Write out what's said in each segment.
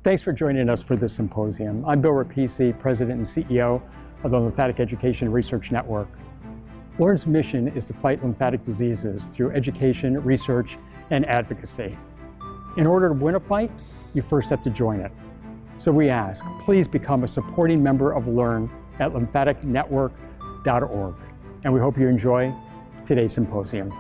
Thanks for joining us for this symposium. I'm Bill Rapisi, President and CEO of the Lymphatic Education Research Network. L&RN's mission is to fight lymphatic diseases through education, research, and advocacy. In order to win a fight, you first have to join it. So we ask, please become a supporting member of L&RN at lymphaticnetwork.org. And we hope you enjoy today's symposium.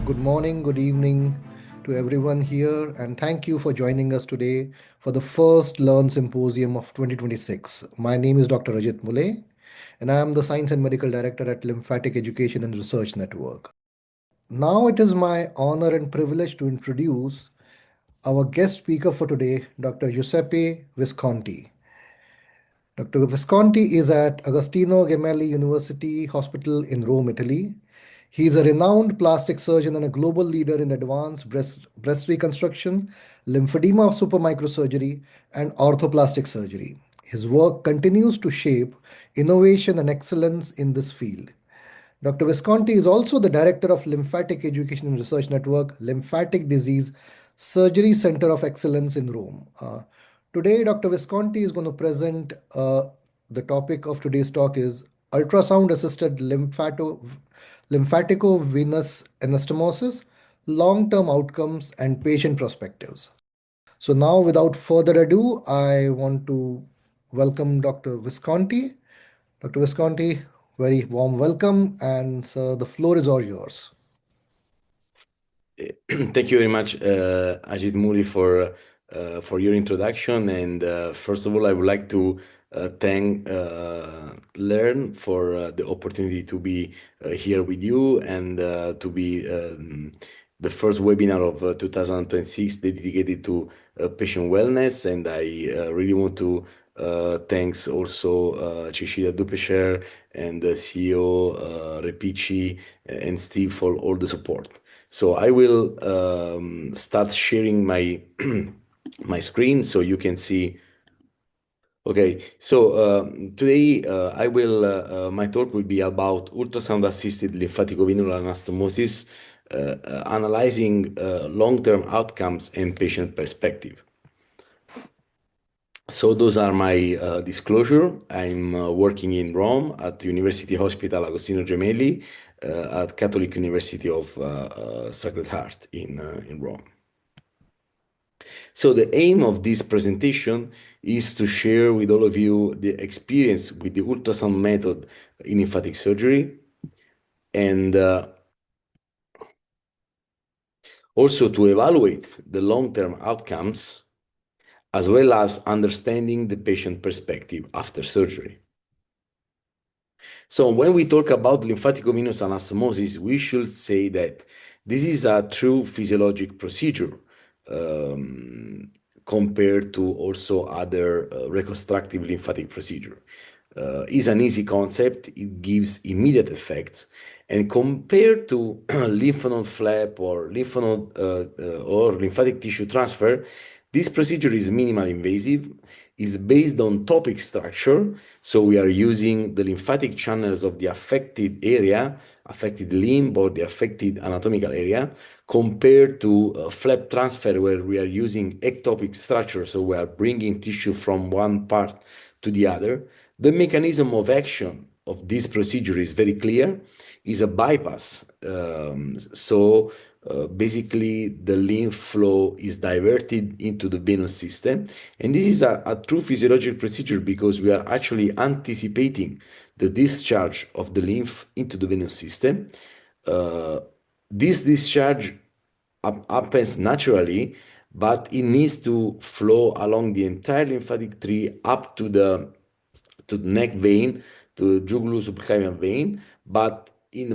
Good morning, good evening to everyone here, and thank you for joining us today for the first L&RN Symposium of 2026. My name is Dr. Rajat Muley, and I am the Science and Medical Director at Lymphatic Education and Research Network. Now it is my honor and privilege to introduce our guest speaker for today, Dr. Giuseppe Visconti. Dr. Visconti is at Agostino Gemelli University Hospital in Rome, Italy. He is a renowned plastic surgeon and a global leader in advanced breast reconstruction, lymphedema supermicrosurgery, and orthoplastic surgery. His work continues to shape innovation and excellence in this field. Dr. Visconti is also the director of Lymphatic Education and Research Network, Lymphatic Disease Surgery Center of Excellence in Rome. Today, Dr. Visconti is going to present the topic of today's talk is Ultrasound-assisted Lymphaticovenous anastomosis, long-term outcomes, and patient perspectives. So now, without further ado, I want to welcome Dr. Visconti. Dr. Visconti, very warm welcome, and the floor is all yours. Thank you very much, Ajit Muri, for your introduction. And first of all, I would like to thank L&RN for the opportunity to be here with you and to be the first webinar of 2026 dedicated to patient wellness. And I really want to thanks also Cecilia Dupecher and the CEO Repici and Steve for all the support. So I will start sharing my my screen so you can see. Okay, so today my talk will be about ultrasound-assisted lymphaticovenular anastomosis, analyzing long-term outcomes and patient perspective. So those are my disclosure. I'm working in Rome at the University Hospital Agostino Gemelli at Catholic University of Sacred Heart in Rome. So the aim of this presentation is to share with all of you the experience with the ultrasound method in lymphatic surgery, and also to evaluate the long-term outcomes, as well as understanding the patient perspective after surgery. So when we talk about lymphaticovenous anastomosis, we should say that this is a true physiologic procedure compared to also other reconstructive lymphatic procedure. It's an easy concept, it gives immediate effects, and compared to lymph node flap or lymph node or lymphatic tissue transfer, this procedure is minimal invasive, is based on topic structure, so we are using the lymphatic channels of the affected area, affected limb or the affected anatomical area, compared to flap transfer where we are using ectopic structure, so we are bringing tissue from one part to the other. The mechanism of action of this procedure is very clear, is a bypass. Basically, the lymph flow is diverted into the venous system. And this is a true physiological procedure because we are actually anticipating the discharge of the lymph into the venous system. This discharge happens naturally, but it needs to flow along the entire lymphatic tree up to the neck vein, to the jugulo-subclavian vein, but in the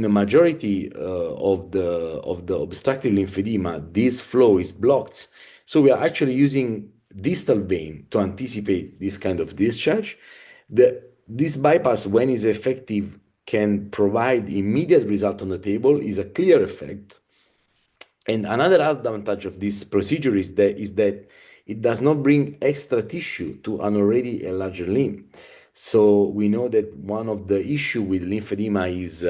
majority of the obstructive lymphedema, this flow is blocked. So we are actually using distal vein to anticipate this kind of discharge. This bypass, when is effective, can provide immediate result on the table, is a clear effect. And another advantage of this procedure is that it does not bring extra tissue to an already larger limb. So we know that one of the issue with lymphedema is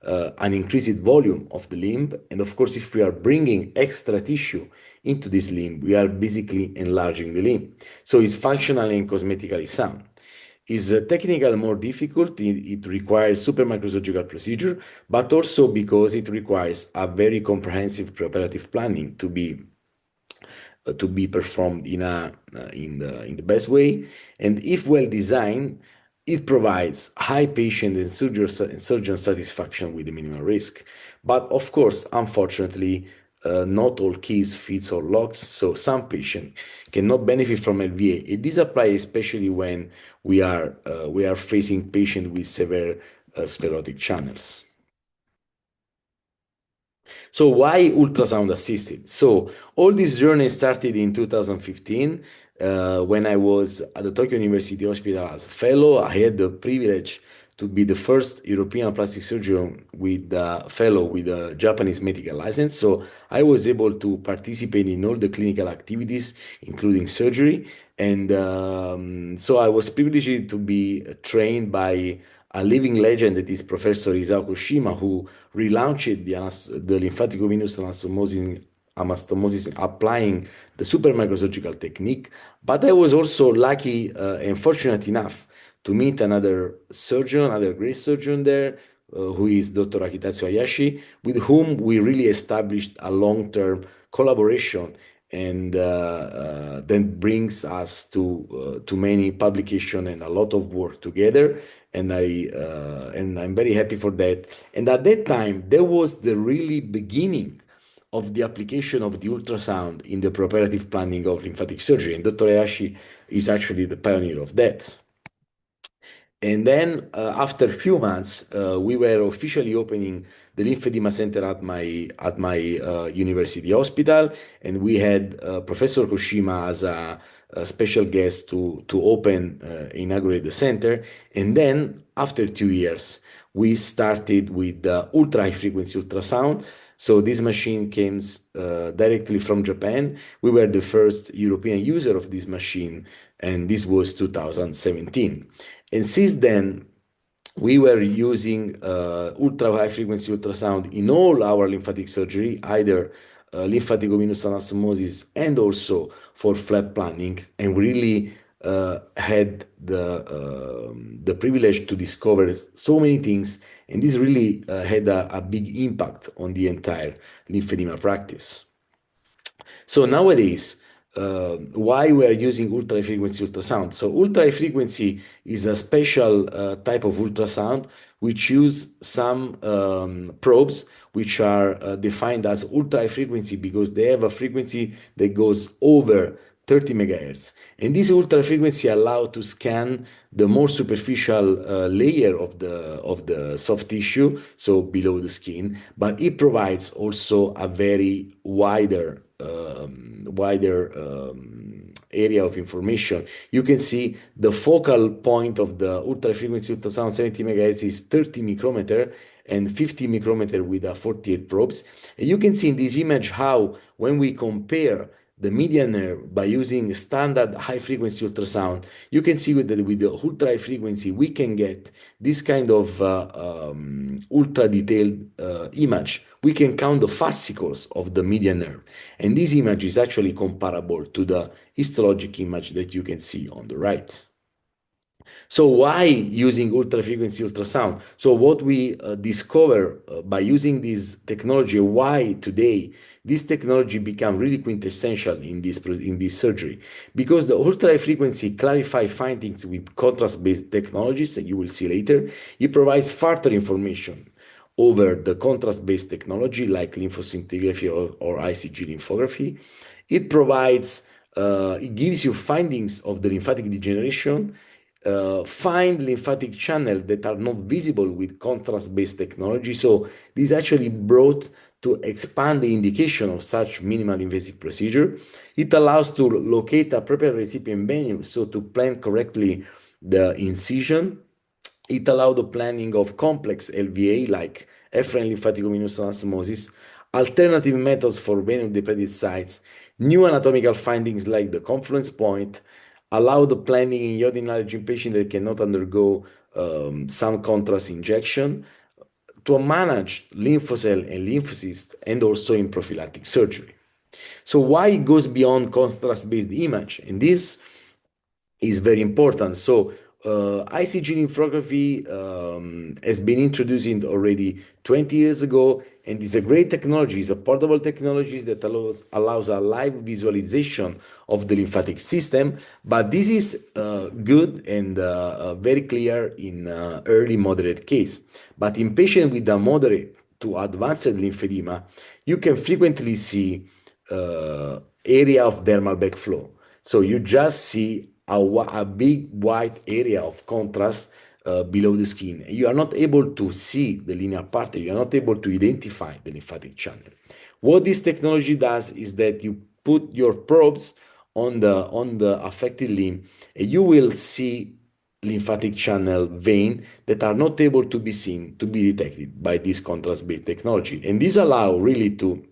an increased volume of the limb. And of course, if we are bringing extra tissue into this limb, we are basically enlarging the limb. So it's functionally and cosmetically sound. Is technically more difficult. It requires supermicrosurgical procedure, but also because it requires a very comprehensive preoperative planning to be performed in the best way. And if well designed, it provides high patient and surgeon satisfaction with the minimal risk. But of course, unfortunately, not all keys fits all locks, so some patients cannot benefit from LVA. This applies especially when we are facing patients with severe sclerotic channels. So why ultrasound assisted? So all this journey started in 2015 when I was at the Tokyo University Hospital as a fellow. I had the privilege to be the first European plastic surgeon with a fellow with a Japanese medical license. So I was able to participate in all the clinical activities, including surgery. And so I was privileged to be trained by a living legend that is Professor Isao Koshima, who relaunched the lymphaticovenous anastomosis applying the supermicrosurgical technique. But I was also lucky and fortunate enough to meet another great surgeon there, who is Dr. Akitatsu Hayashi, with whom we really established a long-term collaboration, and then brings us to many publication and a lot of work together. And I'm very happy for that. And at that time, there was the really beginning of the application of the ultrasound in the preoperative planning of lymphatic surgery. And Dr. Hayashi is actually the pioneer of that. And then after a few months, we were officially opening the lymphedema center at my university hospital, and we had Professor Koshima as a special guest to inaugurate the center. And then after 2 years, we started with the ultra high frequency ultrasound. So this machine came directly from Japan. We were the first European user of this machine, and this was 2017. And since then, we were using ultra high frequency ultrasound in all our lymphatic surgery, either lymphaticovenous anastomosis and also for flap planning, and really had the privilege to discover so many things, and this really had a big impact on the entire lymphedema practice. So nowadays, why we are using ultra high frequency ultrasound? So ultra high frequency is a special type of ultrasound which use some probes which are defined as ultra high frequency because they have a frequency that goes over 30 megahertz. And this ultra frequency allows to scan the more superficial layer of the soft tissue, so below the skin, but it provides also a very wider area of information. You can see the focal point of the ultra frequency ultrasound 70 megahertz is 30 micrometer and 50 micrometer with a 48 probes. And you can see in this image how when we compare the median nerve by using standard high frequency ultrasound, you can see with the ultra high frequency, we can get this kind of ultra detailed image. We can count the fascicles of the median nerve. And this image is actually comparable to the histologic image that you can see on the right. So why using ultra frequency ultrasound? So what we discover by using this technology, why today this technology become really quintessential in this surgery, because the ultra high frequency clarify findings with contrast-based technologies that you will see later. It provides further information over the contrast-based technology like lymphoscintigraphy or ICG lymphography. It provides, it gives you findings of the lymphatic degeneration, find lymphatic channels that are not visible with contrast-based technology. So this actually brought to expand the indication of such minimal invasive procedure. It allows to locate appropriate recipient venue, so to plan correctly the incision. It allowed the planning of complex LVA like efferent lymphaticovenous anastomosis, alternative methods for venous-depleted sites, new anatomical findings like the confluence point, allow the planning in iodine allergen patients that cannot undergo some contrast injection, to manage lymphocell and lymphocyst, and also in prophylactic surgery. So why it goes beyond contrast-based image? And this is very important. So ICG lymphography has been introduced already 20 years ago, and is a great technology. It's a portable technology that allows a live visualization of the lymphatic system. But this is good and very clear in early moderate case. But in patients with a moderate to advanced lymphedema, you can frequently see area of dermal backflow. So you just see a big white area of contrast below the skin. You are not able to see the linear pattern. You are not able to identify the lymphatic channel. What this technology does is that you put your probes on the affected limb, and you will see lymphatic channel vein that are not able to be seen, to be detected by this contrast-based technology. And this allows really to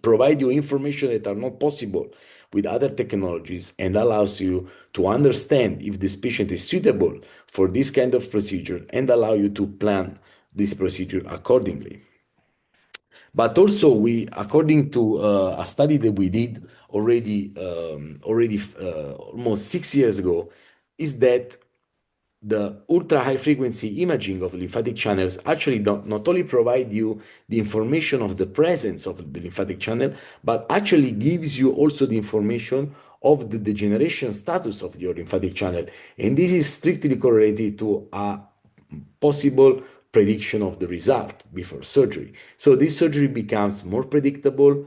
provide you information that are not possible with other technologies, and allows you to understand if this patient is suitable for this kind of procedure, and allow you to plan this procedure accordingly. But also, according to a study that we did already almost 6 years ago, is that the ultra-high frequency imaging of lymphatic channels actually not only provide you the information of the presence of the lymphatic channel, but actually gives you also the information of the degeneration status of your lymphatic channel. And this is strictly correlated to a possible prediction of the result before surgery. So this surgery becomes more predictable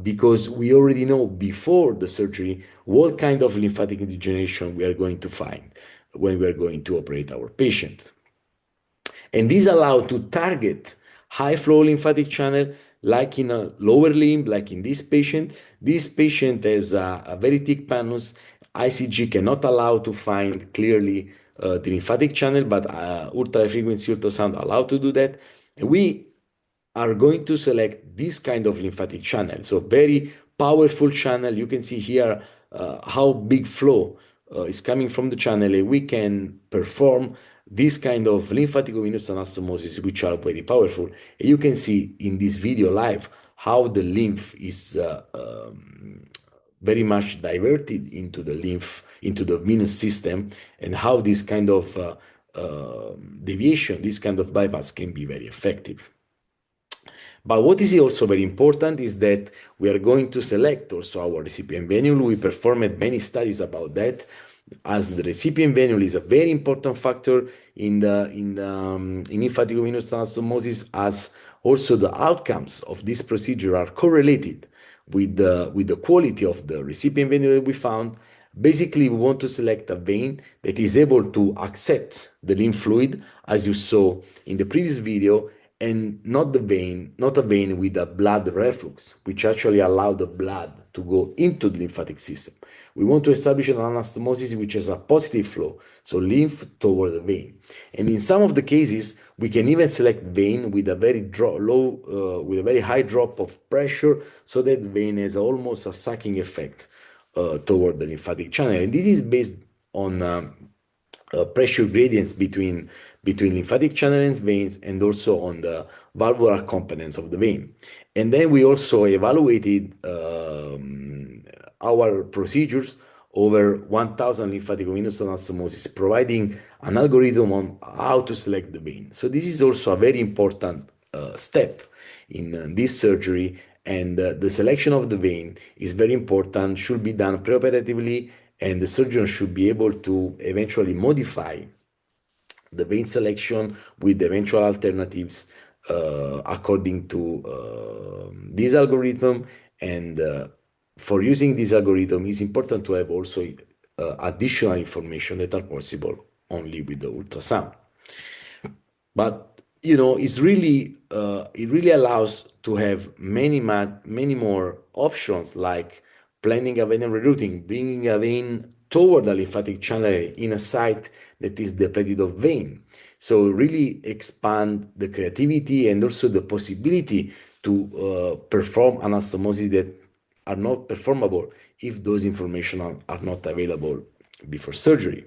because we already know before the surgery what kind of lymphatic degeneration we are going to find when we are going to operate our patient. And this allows to target high flow lymphatic channel, like in a lower limb, like in this patient. This patient has a very thick pannus. ICG cannot allow to find clearly the lymphatic channel, but ultra frequency ultrasound allow to do that. And we are going to select this kind of lymphatic channel. So very powerful channel. You can see here how big flow is coming from the channel, and we can perform this kind of lymphaticovenous anastomosis, which are very powerful. And you can see in this video live how the lymph is very much diverted into the lymph, into the venous system, and how this kind of deviation, this kind of bypass can be very effective. But what is also very important is that we are going to select also our recipient venule. We performed many studies about that, as the recipient venule is a very important factor in lymphaticovenous anastomosis, as also the outcomes of this procedure are correlated with the quality of the recipient venule that we found. Basically, we want to select a vein that is able to accept the lymph fluid, as you saw in the previous video, and not a vein with a blood reflux, which actually allow the blood to go into the lymphatic system. We want to establish an anastomosis which has a positive flow, so lymph toward the vein. And in some of the cases, we can even select vein with a very with a very high drop of pressure, so that vein has almost a sucking effect toward the lymphatic channel. And this is based on pressure gradients between lymphatic channel and veins, and also on the valvular components of the vein. And then we also evaluated our procedures over 1,000 lymphaticovenous anastomosis, providing an algorithm on how to select the vein. So this is also a very important step in this surgery, and the selection of the vein is very important, should be done preoperatively, and the surgeon should be able to eventually modify the vein selection with eventual alternatives according to this algorithm. And for using this algorithm, it's important to have also additional information that are possible only with the ultrasound. But it's really it really allows to have many more options, like planning a vein rerouting, bringing a vein toward the lymphatic channel in a site that is depleted of vein. So really expand the creativity and also the possibility to perform anastomosis that are not performable if those information are not available before surgery.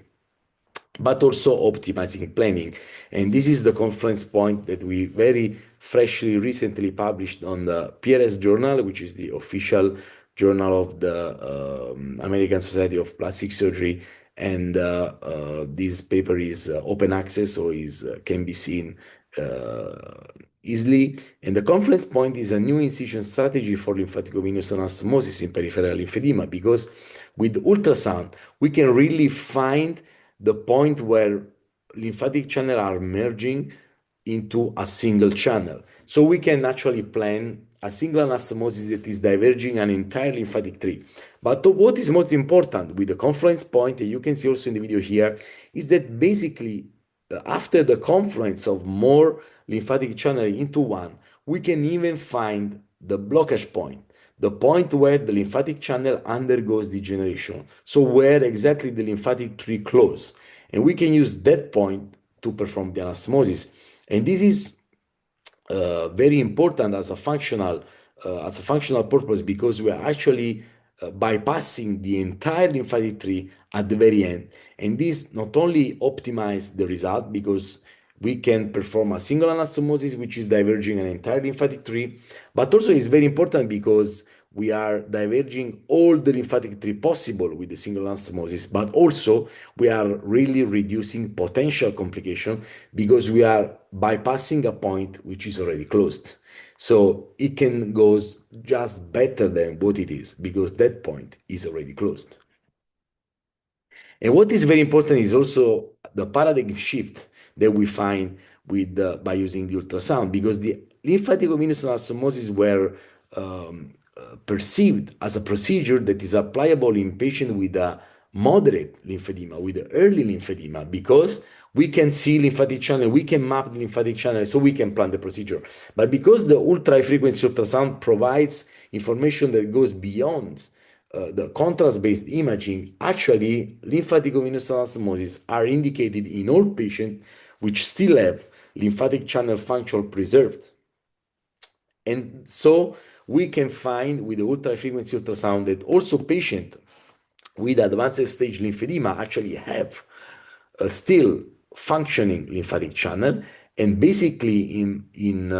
but also optimizing planning. And this is the conference point that we very freshly recently published on the PRS journal, which is the official journal of the American Society of Plastic Surgery. And this paper is open access, so can be seen easily. And the conference point is a new incision strategy for lymphaticovenous anastomosis in peripheral lymphedema, because with ultrasound, we can really find the point where lymphatic channels are merging into a single channel. So we can actually plan a single anastomosis that is diverging an entire lymphatic tree. But what is most important with the confluence point, and you can see also in the video here, is that basically after the confluence of more lymphatic channels into one, we can even find the blockage point, the point where the lymphatic channel undergoes degeneration. So where exactly the lymphatic tree closes. And we can use that point to perform the anastomosis. And this is very important as a functional purpose, because we are actually bypassing the entire lymphatic tree at the very end. And this not only optimizes the result, because we can perform a single anastomosis which is diverging an entire lymphatic tree, but also is very important because we are diverging all the lymphatic tree possible with the single anastomosis, but also we are really reducing potential complication because we are bypassing a point which is already closed. So it can go just better than what it is because that point is already closed. And what is very important is also the paradigm shift that we find with by using the ultrasound, because the lymphaticovenous anastomosis were perceived as a procedure that is applicable in patients with a moderate lymphedema, with early lymphedema, because we can see lymphatic channel, we can map the lymphatic channel, so we can plan the procedure. But because the ultra-high frequency ultrasound provides information that goes beyond the contrast-based imaging, actually lymphaticovenous anastomosis are indicated in all patients which still have lymphatic channel function preserved. And so we can find with the ultra-frequency ultrasound that also patients with advanced stage lymphedema actually have still functioning lymphatic channel. And basically in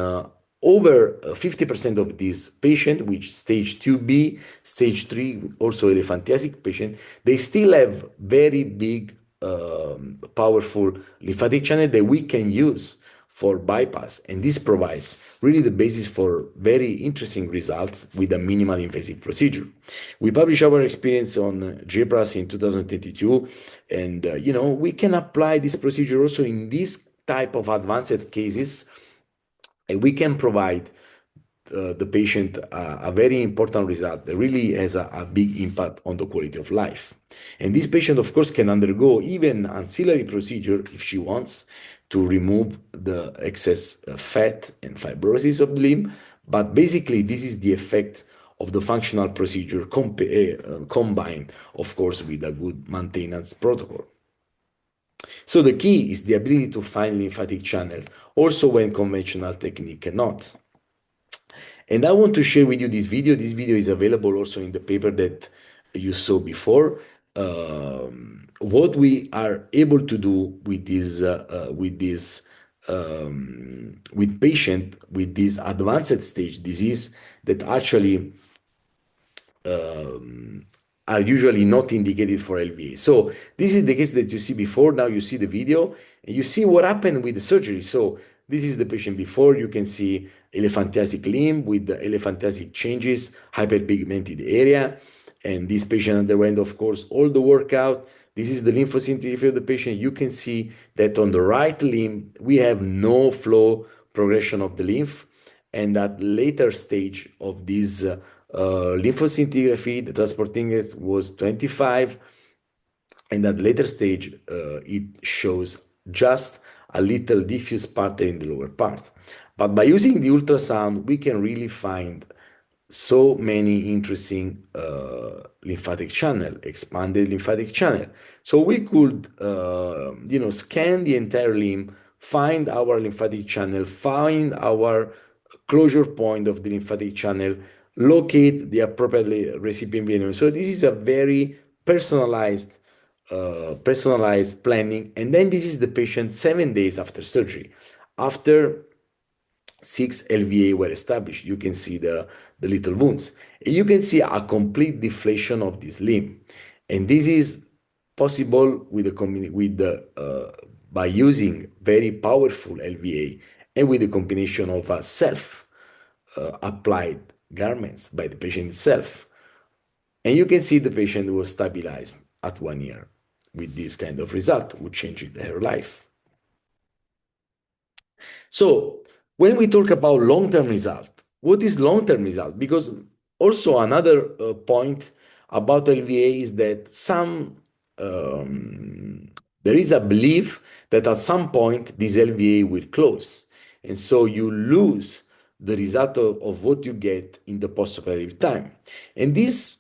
over 50% of these patients, which stage 2B, stage 3, also elephantiasis patient, they still have very big, powerful lymphatic channel that we can use for bypass. And this provides really the basis for very interesting results with a minimal invasive procedure. We published our experience on JPRAS in 2022, and we can apply this procedure also in this type of advanced cases, and we can provide the patient a very important result that really has a big impact on the quality of life. And this patient, of course, can undergo even ancillary procedure if she wants to remove the excess fat and fibrosis of the limb. But basically, this is the effect of the functional procedure combined, of course, with a good maintenance protocol. So the key is the ability to find lymphatic channels, also when conventional technique cannot. And I want to share with you this video. This video is available also in the paper that you saw before. What we are able to do with patient with this advanced stage disease that actually are usually not indicated for LVA. So this is the case that you see before. Now you see the video and you see what happened with the surgery. So this is the patient before. You can see elephantiasis limb with the elephantiasis changes, hyperpigmented area. And this patient underwent, of course, all the workout. This is the lymphocytic of the patient. You can see that on the right limb, we have no flow progression of the lymph. And at later stage of this lymphoscintigraphy, the transport index was 25. And at later stage, it shows just a little diffuse pattern in the lower part. But by using the ultrasound, we can really find so many interesting lymphatic channel, expanded lymphatic channel. So we could, scan the entire limb, find our lymphatic channel, find our closure point of the lymphatic channel, locate the appropriate recipient venue. So this is a very personalized personalized planning. And then this is the patient 7 days after surgery. After 6 LVA were established, you can see the little wounds. And you can see a complete deflation of this limb. And this is possible by using very powerful LVA and with the combination of self applied garments by the patient itself. And you can see the patient was stabilized at 1 year with this kind of result, which changed her life. So when we talk about long-term result, what is long-term result? Because also another point about LVA is that there is a belief that at some point this LVA will close. And so you lose the result of what you get in the postoperative time. And this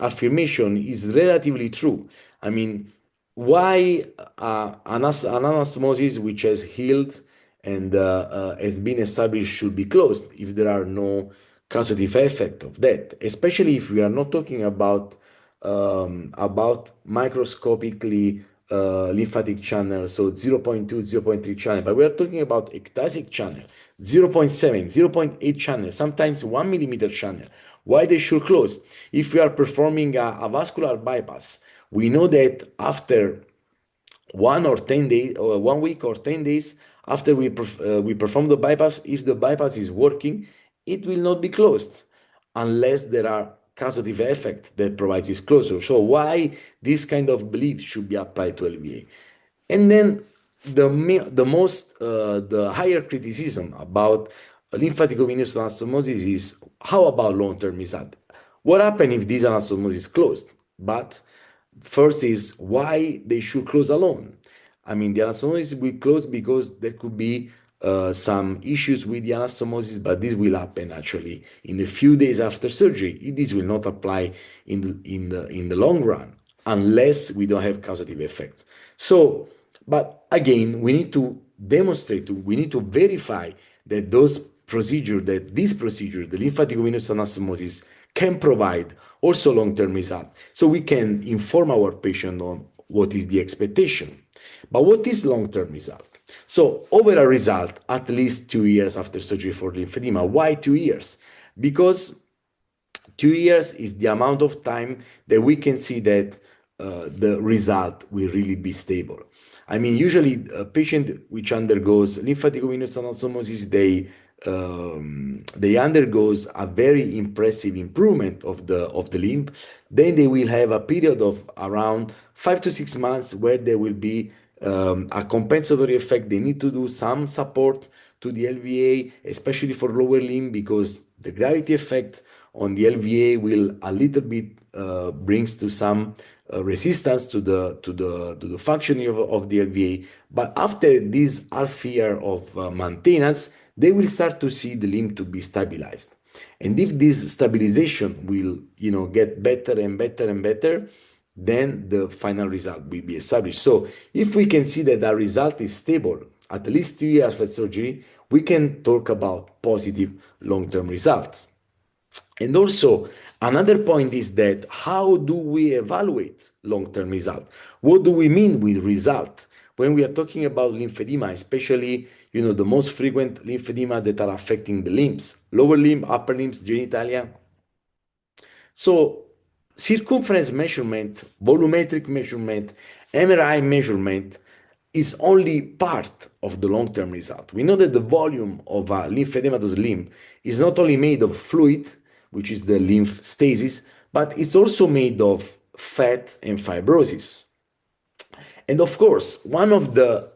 affirmation is relatively true. I mean, why an anastomosis which has healed and has been established should be closed if there are no causative effect of that, especially if we are not talking about microscopically lymphatic channel, so 0.2, 0.3 channel, but we are talking about ectasic channel, 0.7, 0.8 channel, sometimes 1 millimeter channel. Why they should close? If we are performing a vascular bypass, we know that after 1 week or 10 days after we perform the bypass, if the bypass is working, it will not be closed unless there are causative effect that provides this closure. So why this kind of belief should be applied to LVA? And then the higher criticism about lymphaticovenous anastomosis is, how about long-term result? What happens if this anastomosis is closed? But first is why they should close alone. I mean, the anastomosis will close because there could be some issues with the anastomosis, but this will happen actually in a few days after surgery. This will not apply in the long run unless we don't have causative effects. So, but again, we need to demonstrate, we need to verify that this procedure, the lymphaticovenous anastomosis, can provide also long-term result. So we can inform our patient on what is the expectation. But what is long-term result? So overall result, at least 2 years after surgery for lymphedema. Why 2 years? Because 2 years is the amount of time that we can see that the result will really be stable. I mean, usually a patient which undergoes lymphaticovenous anastomosis, they undergoes a very impressive improvement of the limb. Then they will have a period of around 5 to 6 months where there will be a compensatory effect. They need to do some support to the LVA, especially for lower limb, because the gravity effect on the LVA will a little bit brings to some resistance to the functioning of the LVA. But after this half year of maintenance, they will start to see the limb to be stabilized. And if this stabilization will, get better and better and better, then the final result will be established. So if we can see that the result is stable at least 2 years after surgery, we can talk about positive long-term results. And also, another point is that how do we evaluate long-term result? What do we mean with result? When we are talking about lymphedema, especially, the most frequent lymphedema that are affecting the limbs, lower limb, upper limbs, genitalia. So circumference measurement, volumetric measurement, MRI measurement is only part of the long-term result. We know that the volume of a lymphedematous limb is not only made of fluid, which is the lymph stasis, but it's also made of fat and fibrosis. And of course, one of the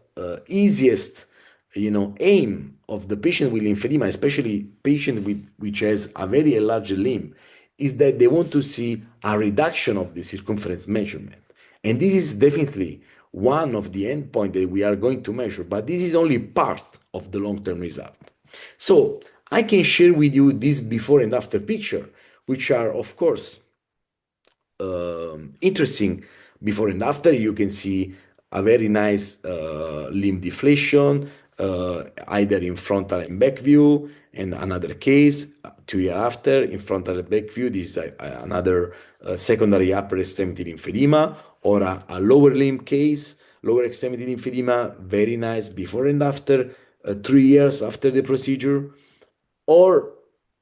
easiest, aim of the patient with lymphedema, especially patient which has a very enlarged limb, is that they want to see a reduction of the circumference measurement. And this is definitely one of the endpoints that we are going to measure, but this is only part of the long-term result. So I can share with you this before and after picture, which are, of course, interesting. Before and after, you can see a very nice limb deflation, either in frontal and back view, and another case 2 years after in frontal and back view. This is another secondary upper extremity lymphedema, or a lower limb case, lower extremity lymphedema, very nice before and after, 3 years after the procedure. Or,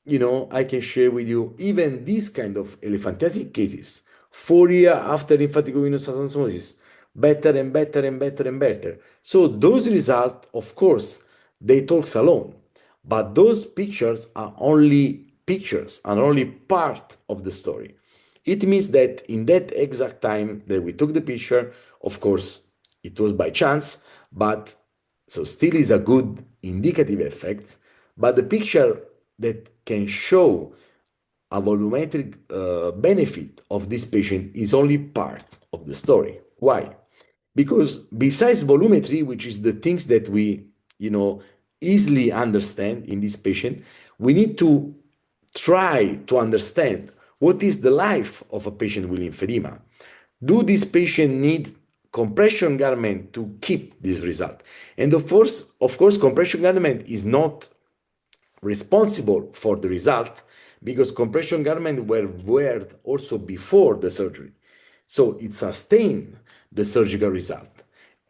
I can share with you even these kind of elephantiasis cases, 4 years after lymphaticovenous anastomosis, better and better and better and better. So those results, of course, they talk alone, but those pictures are only pictures and only part of the story. It means that in that exact time that we took the picture, of course, it was by chance, but so still is a good indicative effect, but the picture that can show a volumetric benefit of this patient is only part of the story. Why? Because besides volumetry, which is the things that we, easily understand in this patient, we need to try to understand what is the life of a patient with lymphedema. Do this patient need compression garment to keep this result? And of course, compression garment is not responsible for the result because compression garments were worn also before the surgery. So it sustained the surgical result.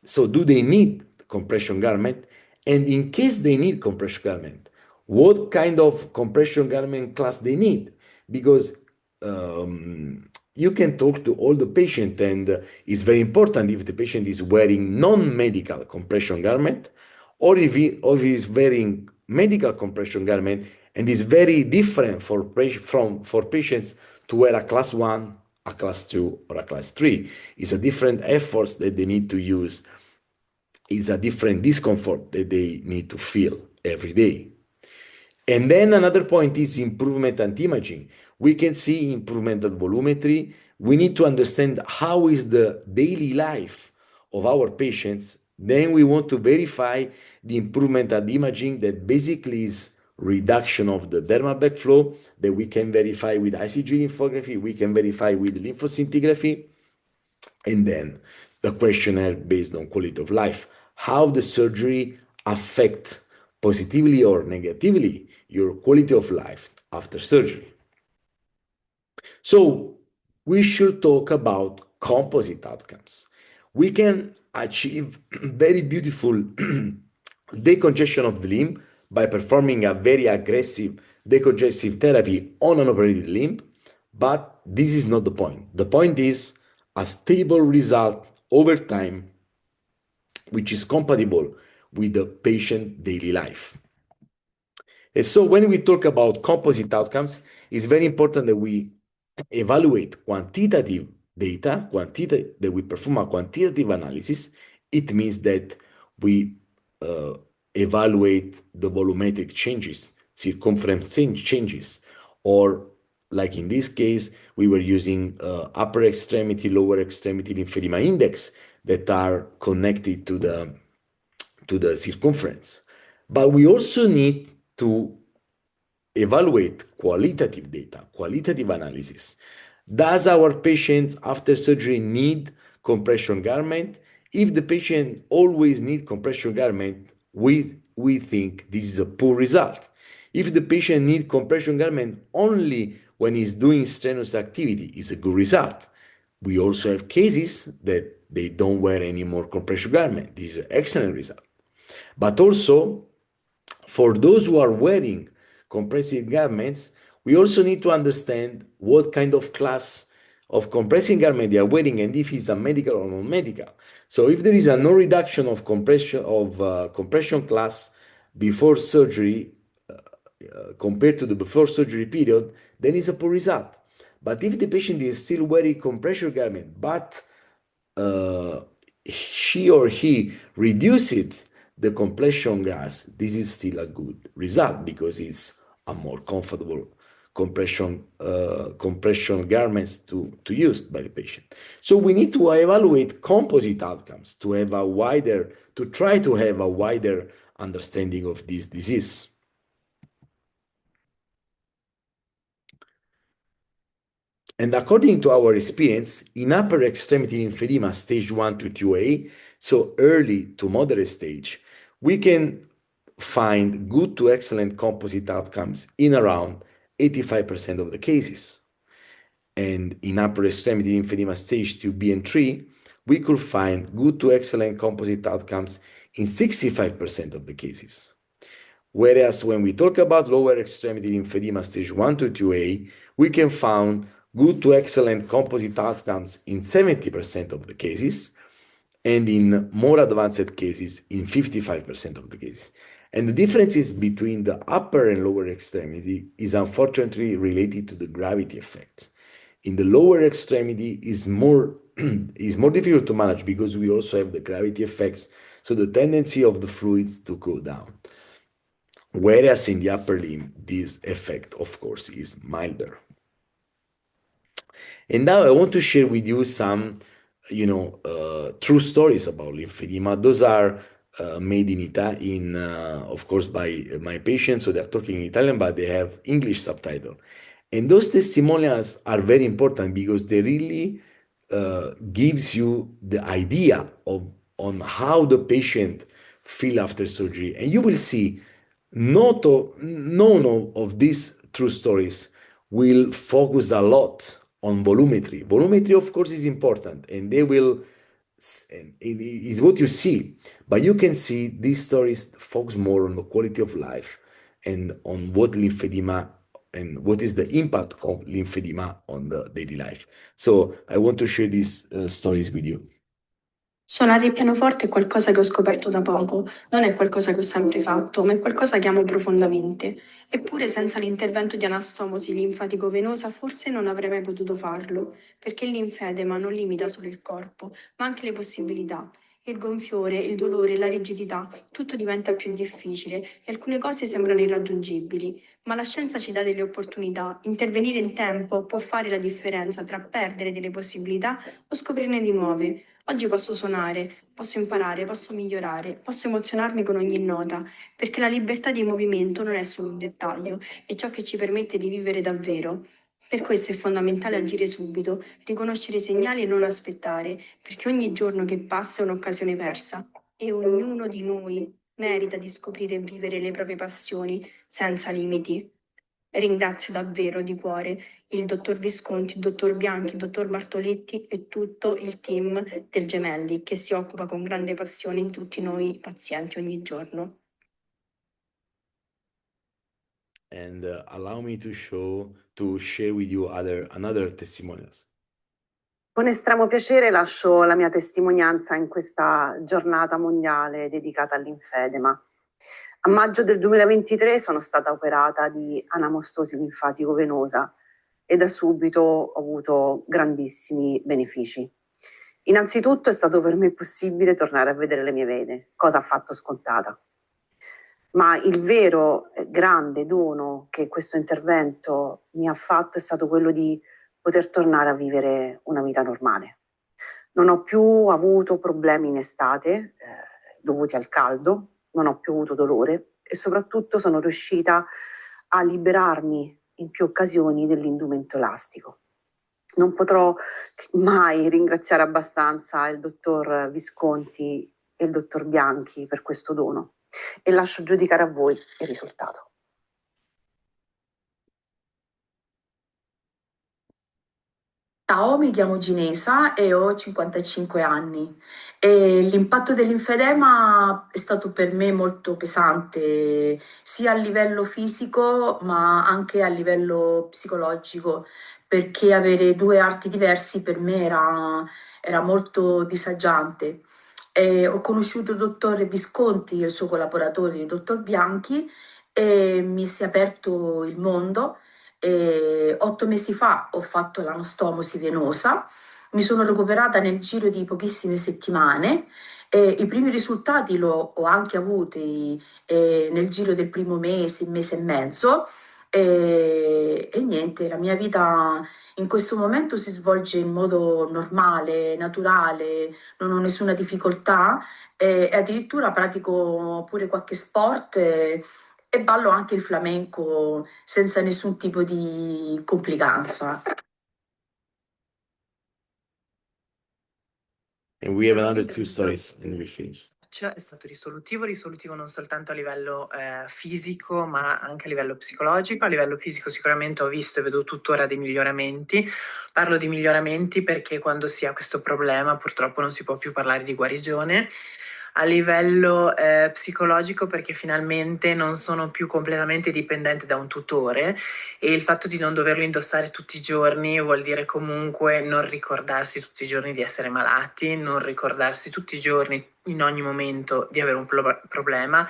So do they need compression garment? And in case they need compression garment, what kind of compression garment class they need? Because you can talk to all the patient, and it's very important if the patient is wearing non-medical compression garment, or if he is wearing medical compression garment, and is very different for patients to wear a class 1, a class 2, or a class 3. It's a different efforts that they need to use. It's a different discomfort that they need to feel every day. And then another point is improvement and imaging. We can see improvement at volumetry. We need to understand how is the daily life of our patients. Then we want to verify the improvement at imaging, that basically is reduction of the dermal backflow, that we can verify with ICG lymphography, we can verify with lymphoscintigraphy, and then the questionnaire based on quality of life, how the surgery affect positively or negatively your quality of life after surgery. So we should talk about composite outcomes. We can achieve very beautiful decongestion of the limb by performing a very aggressive decongestive therapy on an operated limb, but this is not the point. The point is a stable result over time, which is compatible with the patient daily life. And so when we talk about composite outcomes, it's very important that we evaluate quantitative data, that we perform a quantitative analysis. It means that we evaluate the volumetric changes, circumference changes, or like in this case, we were using upper extremity, lower extremity lymphedema index that are connected to the circumference. But we also need to evaluate qualitative data, qualitative analysis. Does our patient after surgery need compression garment? If the patient always needs compression garment, we think this is a poor result. If the patient needs compression garment only when he's doing strenuous activity, it's a good result. We also have cases that they don't wear any more compression garment. This is an excellent result. But also, for those who are wearing compressive garments, we also need to understand what kind of class of compressing garment they are wearing and if it's a medical or non-medical. So if there is a no reduction of compression class before surgery compared to the before surgery period, then it's a poor result. But if the patient is still wearing compression garment, but she or he reduces the compression gas, this is still a good result because it's a more comfortable compression garments to use by the patient. So we need to evaluate composite outcomes to try to have a wider understanding of this disease. And according to our experience, in upper extremity lymphedema stage 1 to 2A, so early to moderate stage, we can find good to excellent composite outcomes in around 85% of the cases. and in upper extremity lymphedema stage 2B and 3, we could find good to excellent composite outcomes in 65% of the cases. Whereas when we talk about lower extremity lymphedema stage 1 to 2A, we can find good to excellent composite outcomes in 70% of the cases, and in more advanced cases in 55% of the cases. And the differences between the upper and lower extremity is unfortunately related to the gravity effect. In the lower extremity is more difficult to manage because we also have the gravity effects, so the tendency of the fluids to go down. Whereas in the upper limb, this effect, of course, is milder. And now I want to share with you some, true stories about lymphedema. Those are made of course, by my patients, so they're talking in Italian, but they have English subtitle. And those testimonials are very important because they really gives you the idea on how the patient feel after surgery. And you will see none of these true stories will focus a lot on volumetry. Volumetry, of course, is important, and it is what you see. But you can see these stories focus more on the quality of life and on what lymphedema and what is the impact of lymphedema on the daily life. So I want to share these stories with you. Suonare il pianoforte è qualcosa che ho scoperto da poco, non è qualcosa che ho sempre fatto, ma è qualcosa che amo profondamente. Eppure senza l'intervento di anastomosi linfatico-venosa forse non avrei mai potuto farlo, perché il linfedema non limita solo il corpo, ma anche le possibilità. Il gonfiore, il dolore, la rigidità, tutto diventa più difficile e alcune cose sembrano irraggiungibili, ma la scienza ci dà delle opportunità. Intervenire in tempo può fare la differenza tra perdere delle possibilità o scoprirne di nuove. Oggi posso suonare, posso imparare, posso migliorare, posso emozionarmi con ogni nota, perché la libertà di movimento non è solo un dettaglio, è ciò che ci permette di vivere davvero. Per questo è fondamentale agire subito, riconoscere i segnali e non aspettare, perché ogni giorno che passa è un'occasione persa e ognuno di noi merita di scoprire e vivere le proprie passioni senza limiti. Ringrazio davvero di cuore il dottor Visconti, il dottor Bianchi, il dottor Bartoletti e tutto il team del Gemelli che si occupa con grande passione di tutti noi pazienti ogni giorno. And allow me to share with you another testimonials. Con estremo piacere lascio la mia testimonianza in questa giornata mondiale dedicata al linfedema. A maggio del 2023 sono stata operata di anastomosi linfatico-venosa e da subito ho avuto grandissimi benefici. Innanzitutto è stato per me possibile tornare a vedere le mie vene, cosa affatto scontata. Ma il vero grande dono che questo intervento mi ha fatto è stato quello di poter tornare a vivere una vita normale. Non ho più avuto problemi in estate dovuti al caldo, non ho più avuto dolore e soprattutto sono riuscita a liberarmi in più occasioni dell'indumento elastico. Non potrò mai ringraziare abbastanza il dottor Visconti e il dottor Bianchi per questo dono e lascio giudicare a voi il risultato. Ciao, mi chiamo Ginesa e ho 55 anni. E l'impatto dell'infedema è stato per me molto pesante, sia a livello fisico ma anche a livello psicologico, perché avere due arti diversi per me era molto disagiante. E ho conosciuto il dottor Visconti e il suo collaboratore, il dottor Bianchi, e mi si è aperto il mondo. 8 mesi fa ho fatto l'anastomosi venosa, mi sono recuperata nel giro di pochissime settimane e i primi risultati ho anche avuti nel giro del primo mese e mezzo e niente, la mia vita in questo momento si svolge in modo normale, naturale, non ho nessuna difficoltà e addirittura pratico pure qualche sport. E ballo anche il flamenco senza nessun tipo di complicanza. And we have another two stories and we finish. patch è stato risolutivo non soltanto a livello fisico, ma anche a livello psicologico. A livello fisico sicuramente ho visto e vedo tuttora dei miglioramenti. Parlo di miglioramenti perché quando si ha questo problema purtroppo non si può più parlare di guarigione. A livello psicologico perché finalmente non sono più completamente dipendente da un tutore e il fatto di non doverlo indossare tutti i giorni vuol dire comunque non ricordarsi tutti i giorni di essere malati, non ricordarsi tutti i giorni in ogni momento di avere un problema,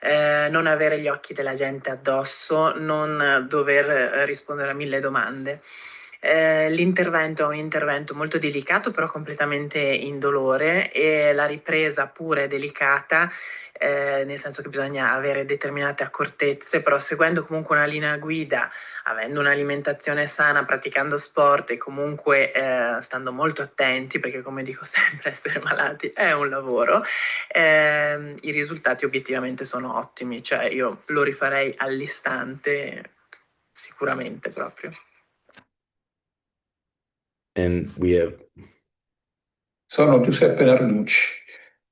non avere gli occhi della gente addosso, non dover rispondere a 1000 domande. L'intervento è un intervento molto delicato, però completamente indolore, e la ripresa pure è delicata, nel senso che bisogna avere determinate accortezze, però seguendo comunque una linea guida, avendo un'alimentazione sana, praticando sport e comunque stando molto attenti, perché come dico sempre, essere malati è un lavoro, i risultati obiettivamente sono ottimi, cioè io lo rifarei all'istante, sicuramente proprio. And we have Sono Giuseppe Narducci.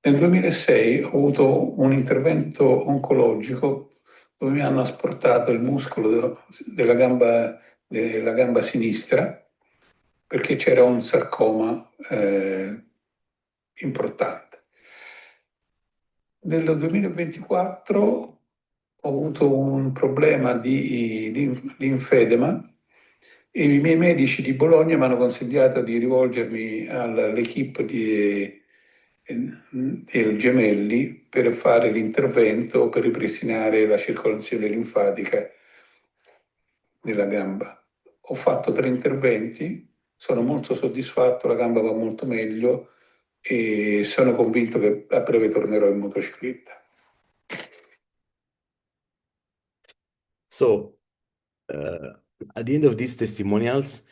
Nel 2006 ho avuto un intervento oncologico dove mi hanno asportato il muscolo della gamba sinistra perché c'era un sarcoma importante. Nel 2024 ho avuto un problema di linfedema e i miei medici di Bologna mi hanno consigliato di rivolgermi all'equipe del Gemelli per fare l'intervento per ripristinare la circolazione linfatica nella gamba. Ho fatto 3 interventi, sono molto soddisfatto, la gamba va molto meglio e sono convinto che a breve tornerò in motocicletta. So, at the end of these testimonials,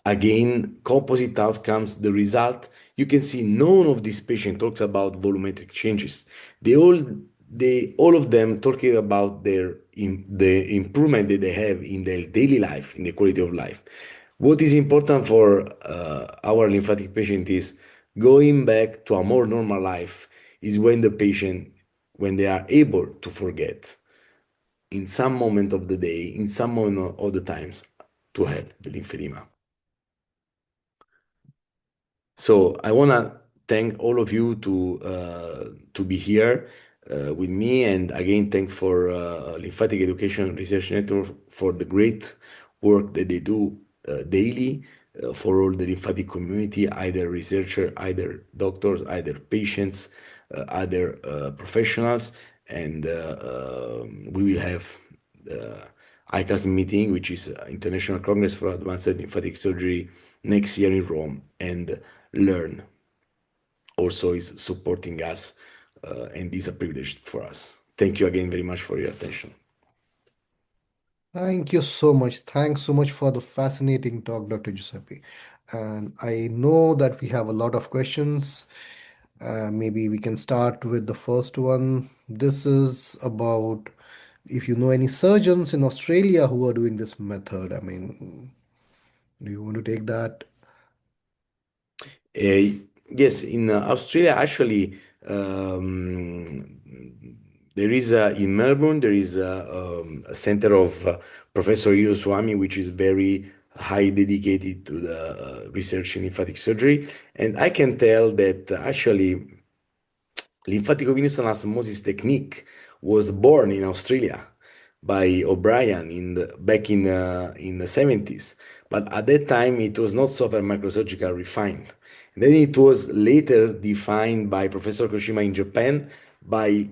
again, composite outcomes, the result, you can see none of these patients talks about volumetric changes. All of them talking about the improvement that they have in their daily life, in the quality of life. What is important for our lymphatic patient is going back to a more normal life is when they are able to forget in some moment of the day, in some moment of the times, to have the lymphedema. So I want to thank all of you to be here with me, and again thank for Lymphatic Education Research Network for the great work that they do daily for all the lymphatic community, either researcher, either doctors, either patients, either professionals, and we will have ICAS meeting, which is International Congress for Advanced Lymphatic Surgery, next year in Rome, and LE&RN also is supporting us, and is a privilege for us. Thank you again very much for your attention. Thank you so much. Thanks so much for the fascinating talk, Dr. Giuseppe. And I know that we have a lot of questions. Maybe we can start with the first one. This is about if you know any surgeons in Australia who are doing this method. I mean, do you want to take that? Yes, in Australia, actually, there is in Melbourne, there is a center of Professor Swami, which is very high dedicated to the research in lymphatic surgery. And I can tell that actually lymphaticovenous anastomosis technique was born in Australia by O'Brien back in the 70s. But at that time, it was not Supermicrosurgical refined. And then it was later defined by Professor Koshima in Japan by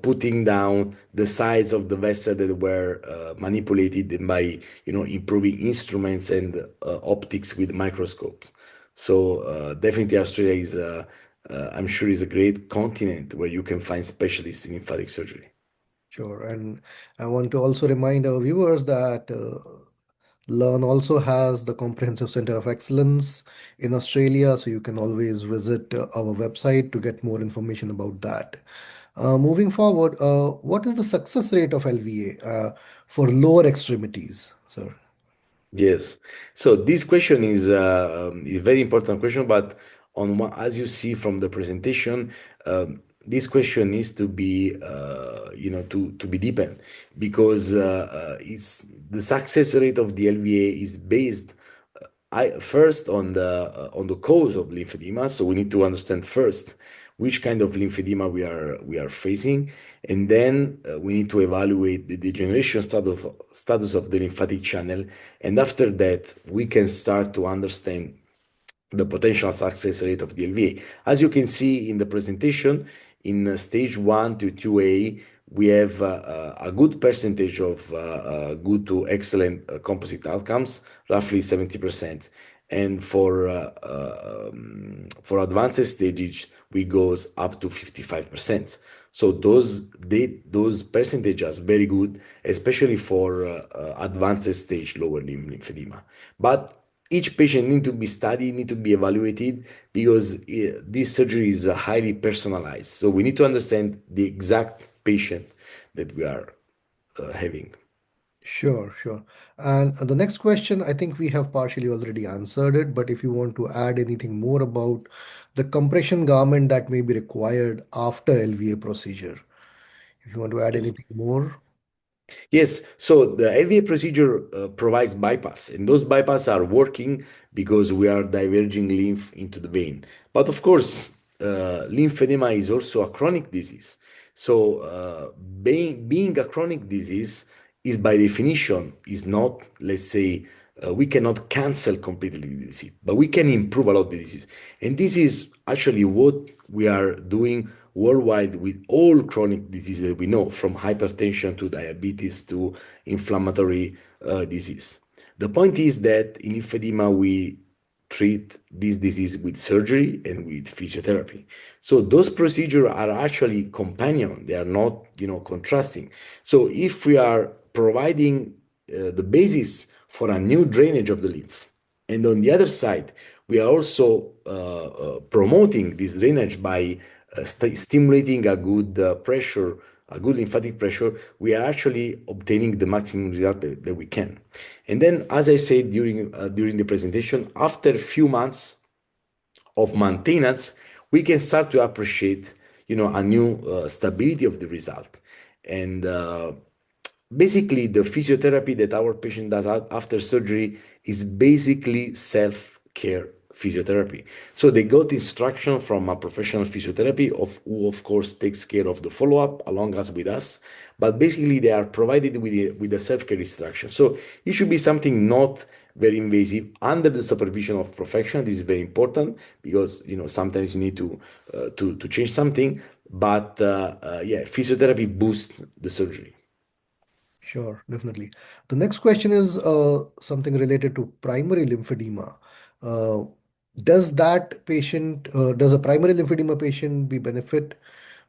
putting down the sides of the vessel that were manipulated and by improving instruments and optics with microscopes. So definitely Australia is I'm sure is a great continent where you can find specialists in lymphatic surgery. Sure. And I want to also remind our viewers that LE&RN also has the Comprehensive Center of Excellence in Australia, so you can always visit our website to get more information about that. Moving forward, what is the success rate of LVA for lower extremities, sir? Yes. So this question is a very important question, but as you see from the presentation, this question needs to be, to be deepened, because it's the success rate of the LVA is based first on the cause of lymphedema. So we need to understand first which kind of lymphedema we are facing, and then we need to evaluate the degeneration status of the lymphatic channel, and after that we can start to understand the potential success rate of the LVA. As you can see in the presentation, in stage 1 to 2A, we have a good percentage of good to excellent composite outcomes, roughly 70%. And for advanced stages, we goes up to 55%. So those percentages are very good, especially for advanced stage lower limb lymphedema. But each patient need to be studied, need to be evaluated, because this surgery is highly personalized. So we need to understand the exact patient that we are having. Sure, sure. And the next question, I think we have partially already answered it, but if you want to add anything more about the compression garment that may be required after LVA procedure, if you want to add Yes. anything more. Yes, so the LVA procedure provides bypass, and those bypass are working because we are diverging lymph into the vein. But of course, lymphedema is also a chronic disease. So being a chronic disease is by definition is not, let's say, we cannot cancel completely the disease, but we can improve a lot the disease. And this is actually what we are doing worldwide with all chronic diseases that we know, from hypertension to diabetes to inflammatory disease. The point is that in lymphedema, we treat this disease with surgery and with physiotherapy. So those procedures are actually companion. They are not, contrasting. So if we are providing the basis for a new drainage of the lymph, and on the other side, we are also promoting this drainage by stimulating a good pressure, a good lymphatic pressure, we are actually obtaining the maximum result that we can. And then, as I said during the presentation, after a few months of maintenance, we can start to appreciate, a new stability of the result. And basically, the physiotherapy that our patient does after surgery is basically self-care physiotherapy. So they got instruction from a professional physiotherapy who of course takes care of the follow-up along us with us, but basically they are provided with a self-care instruction. So it should be something not very invasive under the supervision of professional. This is very important because sometimes you need to change something, but physiotherapy boosts the surgery. Sure, definitely. The next question is something related to primary lymphedema. Uh, does a primary lymphedema patient be benefit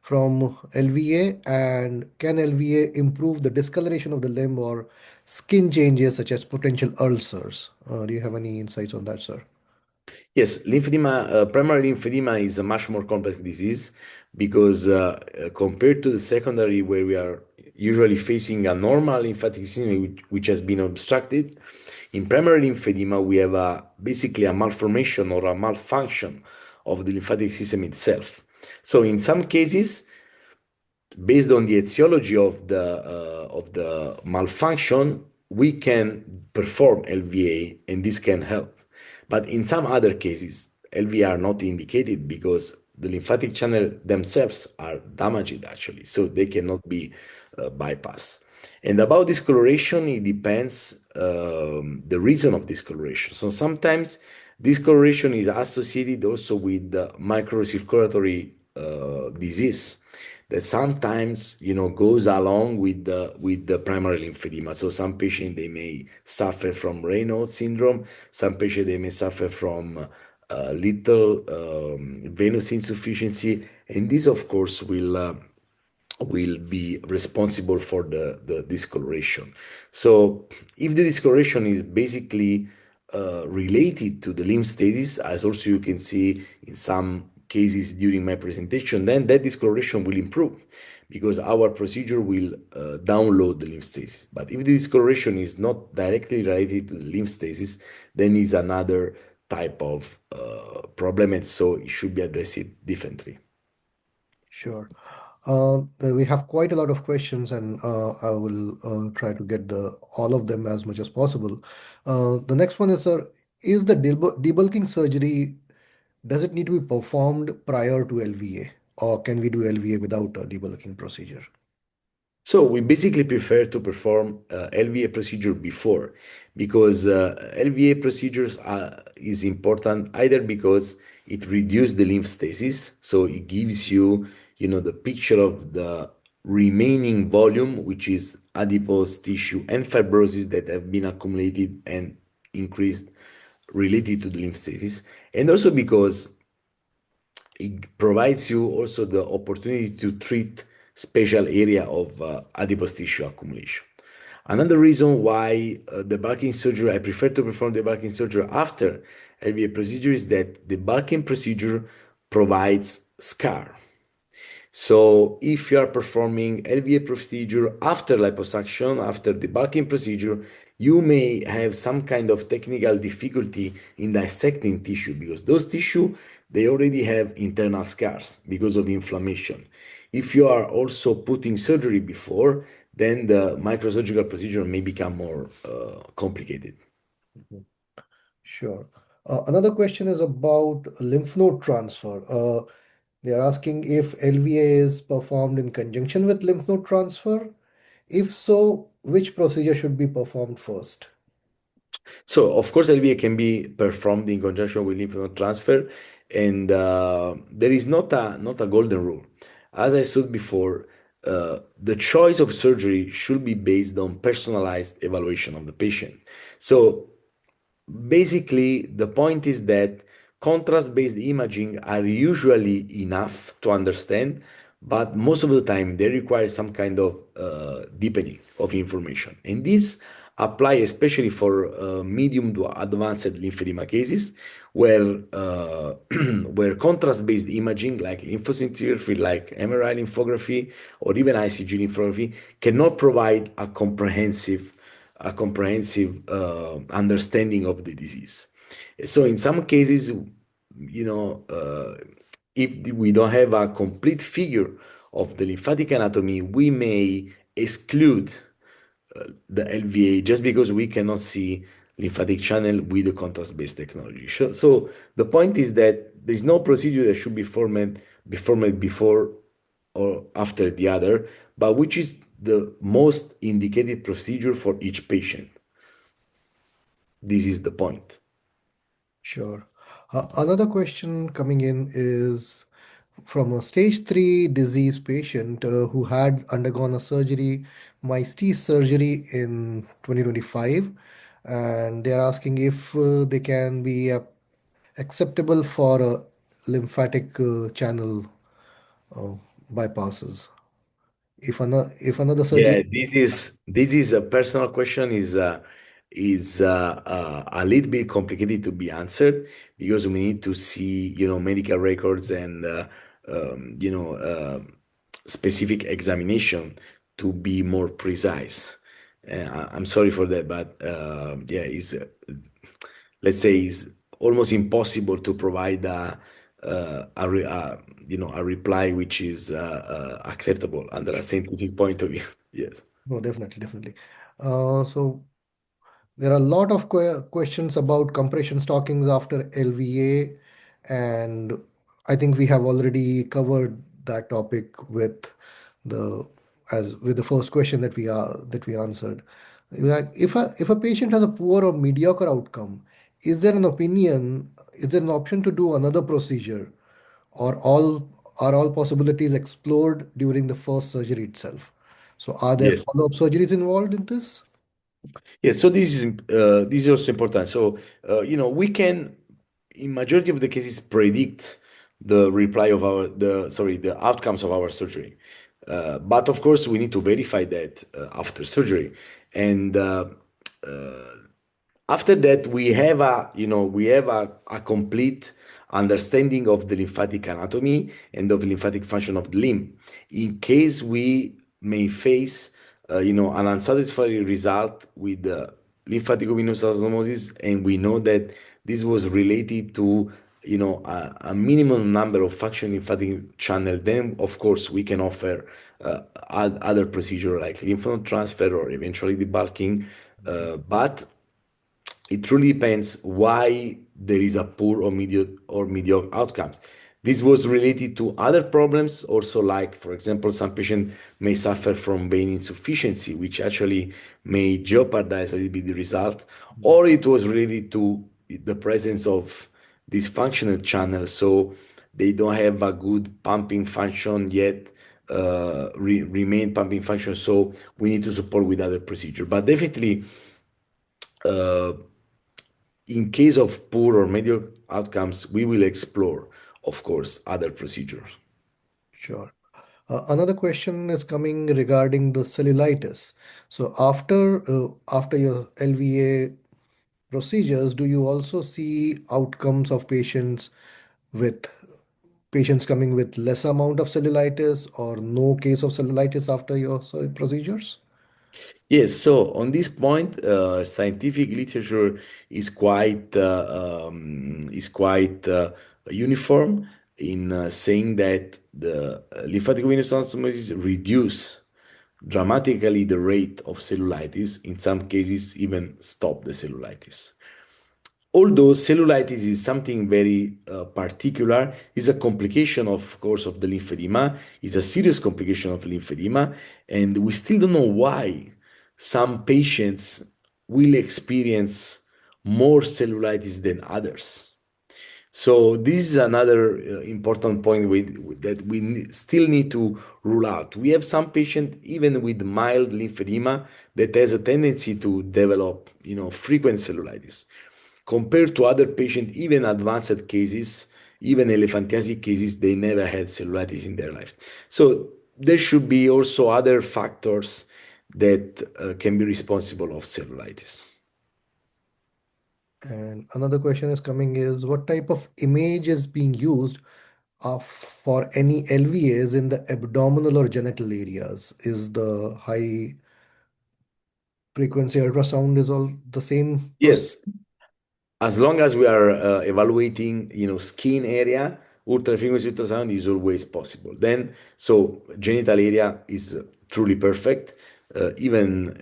from LVA, and can LVA improve the discoloration of the limb or skin changes such as potential ulcers? Do you have any insights on that, sir? Yes, lymphedema, primary lymphedema is a much more complex disease because compared to the secondary, where we are usually facing a normal lymphatic system which has been obstructed, in primary lymphedema we have basically a malformation or a malfunction of the lymphatic system itself. So in some cases, based on the etiology of the malfunction, we can perform LVA, and this can help. But in some other cases, LVA are not indicated because the lymphatic channel themselves are damaged actually, so they cannot be bypassed. And about discoloration, it depends the reason of discoloration. So sometimes discoloration is associated also with the microcirculatory disease that sometimes goes along with the primary lymphedema. So some patients they may suffer from Raynaud syndrome. Some patients they may suffer from little venous insufficiency, and this of course will be responsible for the discoloration. So if the discoloration is basically related to the lymph stasis, as also you can see in some cases during my presentation, then that discoloration will improve because our procedure will download the lymph stasis. But if the discoloration is not directly related to the lymph stasis, then it's another type of problem, and so it should be addressed differently. Sure. We have quite a lot of questions, and I will try to get all of them as much as possible. The next one is, sir, is the debulking surgery, does it need to be performed prior to LVA, or can we do LVA without a debulking procedure? So we basically prefer to perform LVA procedure before, because LVA procedures is important either because it reduces the lymph stasis, so it gives you, the picture of the remaining volume, which is adipose tissue and fibrosis that have been accumulated and increased related to the lymph stasis, and also because it provides you also the opportunity to treat special area of adipose tissue accumulation. Another reason why the bulking surgery, I prefer to perform the bulking surgery after LVA procedure, is that the bulking procedure provides scar. So if you are performing LVA procedure after liposuction, after the bulking procedure, you may have some kind of technical difficulty in dissecting tissue, because those tissue, they already have internal scars because of inflammation. If you are also putting surgery before, then the microsurgical procedure may become more complicated. Sure. Another question is about lymph node transfer. They are asking if LVA is performed in conjunction with lymph node transfer. If so, which procedure should be performed first? So, of course, LVA can be performed in conjunction with lymph node transfer, and there is not a golden rule. As I said before, the choice of surgery should be based on personalized evaluation of the patient. So, basically, the point is that contrast-based imaging are usually enough to understand, but most of the time they require some kind of deepening of information. And this apply especially for medium to advanced lymphedema cases, where where contrast-based imaging like lymphoscintigraphy, like MRI lymphography, or even ICG lymphography cannot provide a comprehensive understanding of the disease. So in some cases, if we don't have a complete figure of the lymphatic anatomy, we may exclude the LVA just because we cannot see lymphatic channel with the contrast-based technology. So the point is that there is no procedure that should be performed before or after the other, but which is the most indicated procedure for each patient. This is the point. Sure. Another question coming in is from a stage 3 disease patient who had undergone a surgery, MIST surgery in 2025, and they're asking if they can be acceptable for a lymphatic channel uh, bypasses. If another surgery. Yeah, this is a personal question. Is a little bit complicated to be answered because we need to see medical records and specific examination to be more precise. I'm sorry for that, but yeah, let's say it's almost impossible to provide a reply which is acceptable under a scientific point of view. Yes. No, definitely. So there are a lot of questions about compression stockings after LVA, and I think we have already covered that topic the with the first question that we answered. Like, if a patient has a poor or mediocre outcome, is there an opinion? Is there an option to do another procedure, or all possibilities explored during the first surgery itself? So, are there Yes. follow-up surgeries involved in this? Yes. So this is also important. So we can, in majority of the cases, predict the reply of the outcomes of our surgery. But of course, we need to verify that after surgery, and after that we have a complete understanding of the lymphatic anatomy and of lymphatic function of the limb. In case we may face an unsatisfactory result with the lymphaticovenous anastomosis, and we know that this was related to a minimum number of functional lymphatic channel, then of course we can offer other procedure like lymph node transfer or eventually debulking, but it truly depends why there is a poor or mediocre outcomes. This was related to other problems also, like for example, some patient may suffer from vein insufficiency, which actually may jeopardize a little bit the result, or it was related to the presence of dysfunctional channels, so they don't have a good pumping function yet, remain pumping function, so we need to support with other procedure. But definitely, uh, in case of poor or mediocre outcomes, we will explore, of course, other procedures. Sure. Another question is coming regarding the cellulitis. So after your LVA procedures, do you also see outcomes of with patients coming with less amount of cellulitis or no case of cellulitis after your procedures? Yes, so on this point, scientific literature is quite uniform in saying that the lymphatic venous anastomosis reduce dramatically the rate of cellulitis. In some cases, even stop the cellulitis. Although cellulitis is something very particular, is a complication, of course, of the lymphedema, is a serious complication of lymphedema, and we still don't know why some patients will experience more cellulitis than others. So this is another important point that we still need to rule out. We have some patient even with mild lymphedema that has a tendency to develop, frequent cellulitis compared to other patients, even advanced cases, even elephantiasis cases, they never had cellulitis in their life. So there should be also other factors that can be responsible of cellulitis. And another question is coming is what type of image is being used for any LVAs in the abdominal or genital areas? Is the high frequency ultrasound is all the same process? Yes, as long as we are evaluating, skin area, ultra-frequency ultrasound is always possible. Then, so genital area is truly perfect, even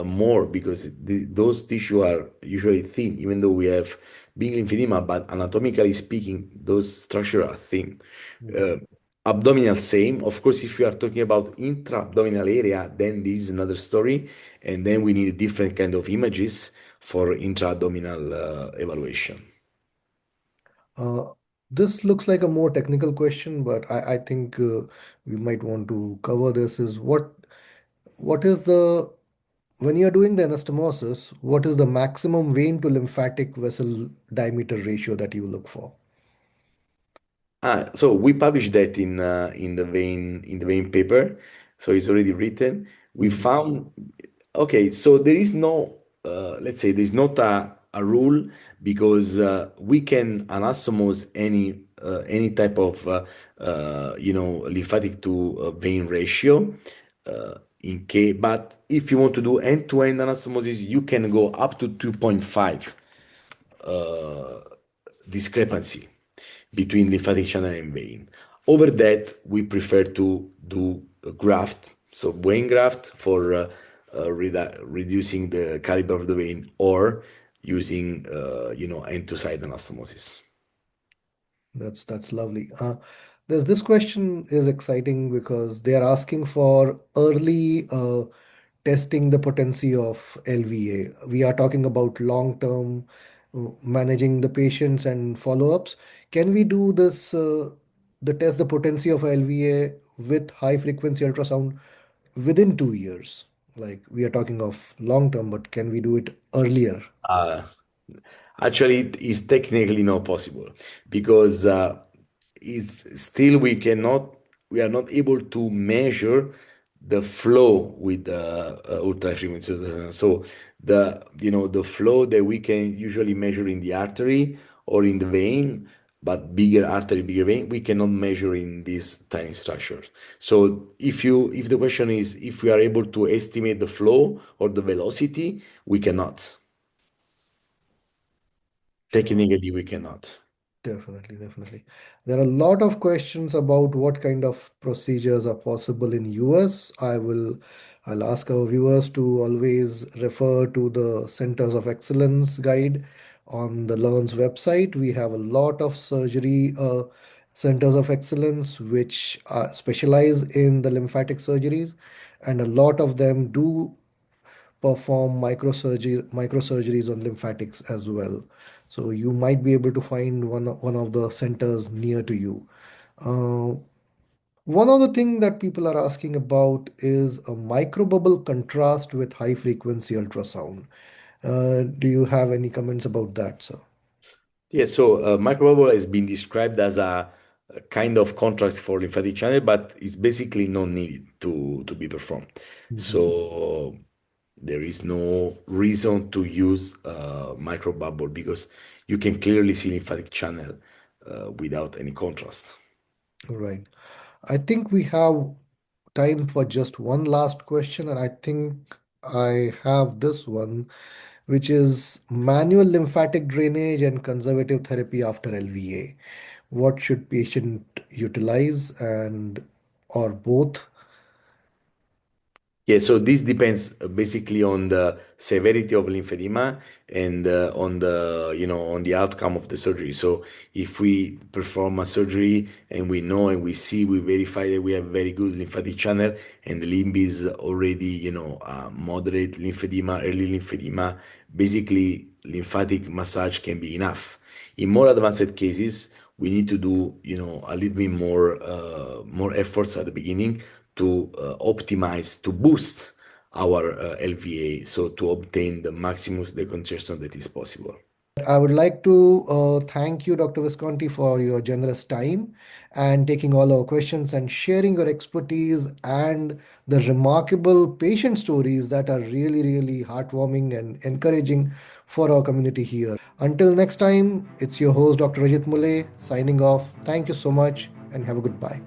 more because those tissue are usually thin, even though we have big lymphedema, but anatomically speaking, those structures are thin. Uh, Abdominal, same. Of course, if we are talking about intra-abdominal area, then this is another story, and then we need different kind of images for intra-abdominal evaluation. Uh, this looks like a more technical question, but I think we might want to cover this is what is the when you're doing the anastomosis, what is the maximum vein to lymphatic vessel diameter ratio that you look for? So we published that in the vein paper, so it's already written. We found okay, so there is no let's say there's not a rule because we can anastomose any type of lymphatic to vein ratio. But if you want to do end-to-end anastomosis, you can go up to 2.5 discrepancy between lymphatic channel and vein. Over that, we prefer to do a graft, so vein graft for reducing the caliber of the vein, or using end-to-side anastomosis. That's lovely. There's this question is exciting because they are asking for early testing the potency of LVA. We are talking about long-term managing the patients and follow-ups. Can we do this, the test the potency of LVA with high frequency ultrasound within 2 years? Like we are talking of long-term, but can we do it earlier? Uh, Actually, it is technically not possible because it's still we are not able to measure the flow with the ultra high frequency. So the flow that we can usually measure in the artery or in the vein, but bigger artery, bigger vein, we cannot measure in these tiny structures. So if the question is if we are able to estimate the flow or the velocity, we cannot. Technically, we cannot. Definitely, definitely. There are a lot of questions about what kind of procedures are possible in US. I'll ask our viewers to always refer to the Centers of Excellence guide on the LE&RN's website. We have a lot of surgery centers of excellence which specialize in the lymphatic surgeries, and a lot of them do perform microsurgeries on lymphatics as well. So you might be able to find one of the centers near to you. Uh, One other thing that people are asking about is a microbubble contrast with high frequency ultrasound. Do you have any comments about that, sir? Yeah, so microbubble has been described as a kind of contrast for lymphatic channel, but it's basically not needed to be performed. So there is no reason to use microbubble because you can clearly see lymphatic channel without any contrast. Right. I think we have time for just one last question, and I think I have this one, which is manual lymphatic drainage and conservative therapy after LVA. What should patient utilize, and or both? Yeah, so this depends basically on the severity of lymphedema and on the outcome of the surgery. So if we perform a surgery and we know and we verify that we have very good lymphatic channel and the limb is already, moderate lymphedema, early lymphedema, basically lymphatic massage can be enough. In more advanced cases, we need to do, a little bit more efforts at the beginning to optimize, to boost our LVA, so to obtain the maximum decongestion that is possible. I would like to thank you, Dr. Visconti, for your generous time and taking all our questions and sharing your expertise and the remarkable patient stories that are really, really heartwarming and encouraging for our community here. Until next time, it's your host, Dr. Rajit Mule, signing off. Thank you so much and have a good bye.